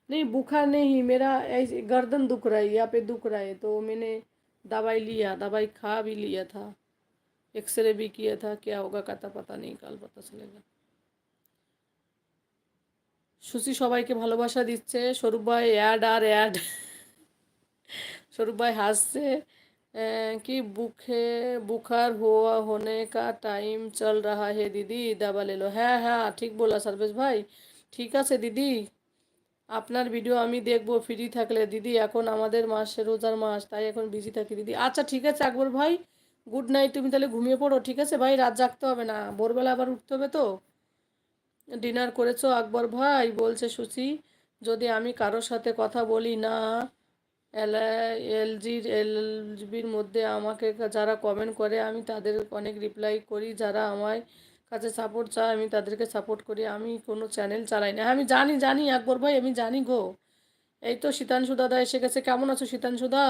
नहीं बुखार नहीं, मेरा ऐसे गर्दन दुख रहा है, यहाँ पे दुख रहा है, तो मैंने दवाई लिया, दवाई खा भी लिया था, एक्सरे भी किया था, क्या होगा कहता पता नहीं, कल पता चलेगा। সুচি সবাইকে ভালোবাসা দিচ্ছে, স্বরূপ ভাই অ্যাড আর অ্যাড। স্বরূপ ভাই হাসছে। कि बुखे बुखार हुआ होने का टाइम चल रहा है दीदी, दवा ले लो। হ্যাঁ হ্যাঁ ঠিক বলা সার্ভেশ ভাই। ঠিক আছে দিদি, আপনার ভিডিও আমি দেখবো ফ্রি থাকলে দিদি, এখন আমাদের মাস রোজার মাস, তাই এখন বিজি থাকি দিদি। আচ্ছা ঠিক আছে আকবর ভাই, গুড নাইট, তুমি তাহলে ঘুমিয়ে পড়ো, ঠিক আছে ভাই, রাত জাগতে হবে না, ভোরবেলা আবার উঠতে হবে তো। ডিনার করেছো আকবর ভাই, বলছে সুচি, যদি আমি কারোর সাথে কথা বলি না, এলজিবির মধ্যে আমাকে যারা কমেন্ট করে আমি তাদের অনেক রিপ্লাই করি, যারা আমার কাছে সাপোর্ট চায় আমি তাদেরকে সাপোর্ট করি, আমি কোনো চ্যানেল চালাই না। হ্যাঁ আমি জানি জানি আকবর ভাই, আমি জানি গো। এই তো শীতাংশু দাদা এসে গেছে, কেমন আছো শীতাংশু দা?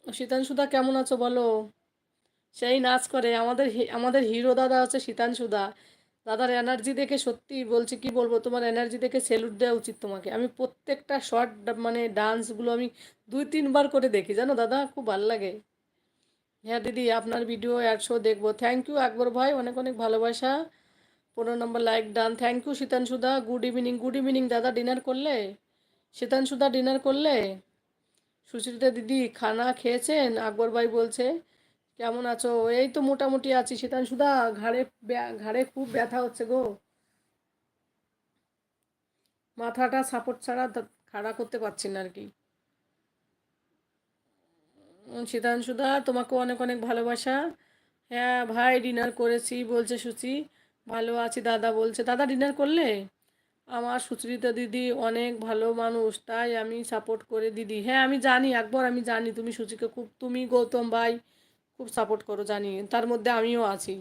শীতাংশু দা কেমন আছো বলো? সেই নাচ করে আমাদের আমাদের হিরো দাদা হচ্ছে শীতাংশু দা। দাদার এনার্জি দেখে সত্যি বলছি, কি বলবো, তোমার এনার্জি দেখে স্যালুট দেওয়া উচিত তোমাকে। আমি প্রত্যেকটা শর্ট মানে ডান্সগুলো আমি 2-3 বার করে দেখি জানো দাদা, খুব ভালো লাগে। হ্যাঁ দিদি আপনার ভিডিও অ্যাড শো দেখবো, থ্যাংক ইউ আকবর ভাই, অনেক অনেক ভালোবাসা। 15 নম্বর লাইক ডান, থ্যাংক ইউ শীতাংশুদা, গুড ইভিনিং, গুড ইভিনিং দাদা, ডিনার করলে? শীতাংশুদা ডিনার করলে? সুচিত্রা দিদি খানা খেয়েছেন? আকবর ভাই বলছে কেমন আছো? এই তো মোটামুটি আছি শীতাংশুদা, ঘাড়ে ঘাড়ে খুব ব্যথা হচ্ছে গো, মাথাটা সাপোর্ট ছাড়া খাড়া করতে পারছি না আর কি। শীতাংশুদা তোমাকে অনেক অনেক ভালোবাসা। হ্যাঁ ভাই ডিনার করেছি বলছে সুচি, ভালো আছি দাদা বলছে। দাদা ডিনার করলে? আমার সুচরিতা দিদি অনেক ভালো মানুষ, তাই আমি সাপোর্ট করে দিদি। হ্যাঁ আমি জানি আকবর, আমি জানি তুমি সুচিকে খুব, তুমি গৌতম ভাই খুব সাপোর্ট করো জানি, তার মধ্যে আমিও আছি।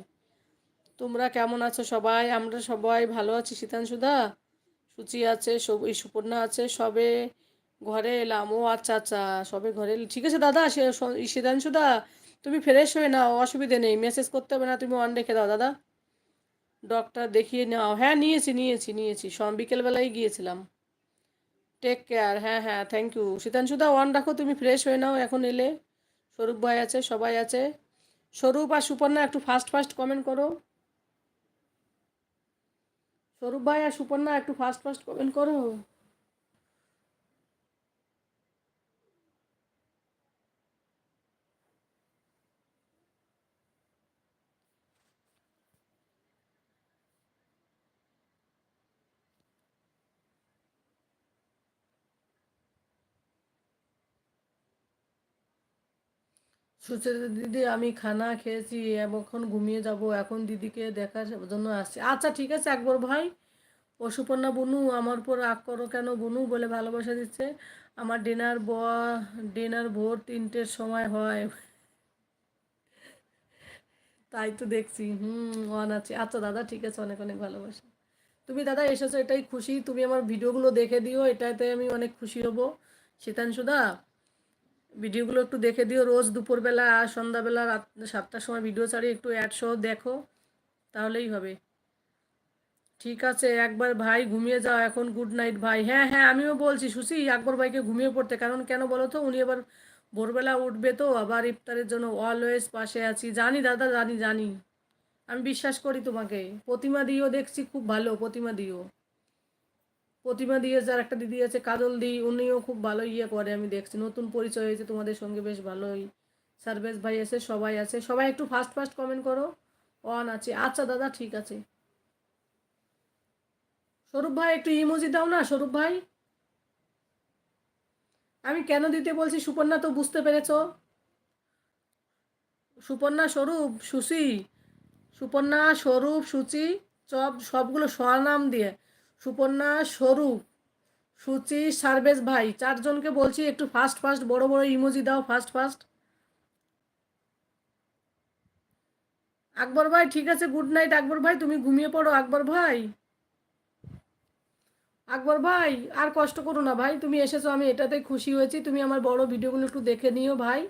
তোমরা কেমন আছো সবাই? আমরা সবাই ভালো আছি শীতাংশুদা। সুচি আছে, এই সুপর্ণা আছে, সবে ঘরে এলাম। ও আচ্ছা আচ্ছা, সবে ঘরে ঠিক আছে দাদা। শীতাংশুদা তুমি ফ্রেশ হয়ে নাও, অসুবিধে নেই, মেসেজ করতে হবে না, তুমি অন রেখে দাও দাদা। ডক্টর দেখিয়ে নাও। হ্যাঁ নিয়েছি বিকেলবেলায় গিয়েছিলাম। টেক কেয়ার, হ্যাঁ হ্যাঁ থ্যাংক ইউ শীতাংশুদা, অন রাখো, তুমি ফ্রেশ হয়ে নাও, এখন এলে। স্বরূপ ভাই আছে, সবাই আছে। স্বরূপ আর সুপর্ণা একটু ফাস্ট ফাস্ট কমেন্ট করো। স্বরূপ ভাই আর সুপর্ণা একটু ফাস্ট ফাস্ট কমেন্ট করো। সুচেতা দিদি আমি খানা খেয়েছি এবং এখন ঘুমিয়ে যাব, এখন দিদিকে দেখার জন্য আসছি। আচ্ছা ঠিক আছে আকবর ভাই। ও সুপর্ণা বুনু আমার উপর রাগ করো কেন বুনু বলে ভালোবাসা দিচ্ছে। আমার ডিনার ভোর 3টের সময় হয়। তাই তো দেখছি, অন আছে। আচ্ছা দাদা ঠিক আছে, অনেক অনেক ভালোবাসা। তুমি দাদা এসেছো এটাই খুশি, তুমি আমার ভিডিওগুলো দেখে দিও, এটাতে আমি অনেক খুশি হব। শীতাংশুদা ভিডিওগুলো একটু দেখে দিও, রোজ দুপুরবেলা আর সন্ধ্যাবেলা রাত 7টার সময় ভিডিও ছাড়ি, একটু অ্যাড সহ দেখো, তাহলেই হবে। ঠিক আছে একবার ভাই ঘুমিয়ে যাও এখন, গুড নাইট ভাই। হ্যাঁ হ্যাঁ আমিও বলছি সুশি আকবর ভাইকে ঘুমিয়ে পড়তে, কারণ কেন বলো তো, উনি এবার ভোরবেলা উঠবে তো, আবার ইফতারের জন্য অলওয়েজ পাশে আছি। জানি দাদা জানি জানি, আমি বিশ্বাস করি তোমাকে। প্রতিমা দিও দেখছি খুব ভালো, প্রতিমা দিও। প্রতিমা দিয়ে যার একটা দিদি আছে কাজল দি, উনিও খুব ভালো ইয়ে করে, আমি দেখছি নতুন পরিচয় হয়েছে তোমাদের সঙ্গে, বেশ ভালোই। সার্ভেশ ভাই আছে, সবাই আছে, সবাই একটু ফাস্ট ফাস্ট কমেন্ট করো। অন আছে, আচ্ছা দাদা ঠিক আছে। স্বরূপ ভাই একটু ইমোজি দাও না স্বরূপ ভাই। আমি কেন দিতে বলছি সুপর্ণা তো বুঝতে পেরেছো। সুপর্ণা স্বরূপ সুচি, সুপর্ণা স্বরূপ সুচি, সবগুলো স্বনাম দিয়ে। সুপর্ণা স্বরূপ সুচি সার্ভেশ ভাই, 4জনকে বলছি একটু ফাস্ট ফাস্ট বড় বড় ইমোজি দাও, ফাস্ট ফাস্ট। আকবর ভাই ঠিক আছে, গুড নাইট আকবর ভাই, তুমি ঘুমিয়ে পড়ো আকবর ভাই। আকবর ভাই আর কষ্ট করো না ভাই, তুমি এসেছো আমি এটাতেই খুশি হয়েছি, তুমি আমার বড় ভিডিওগুলো একটু দেখে নিও ভাই।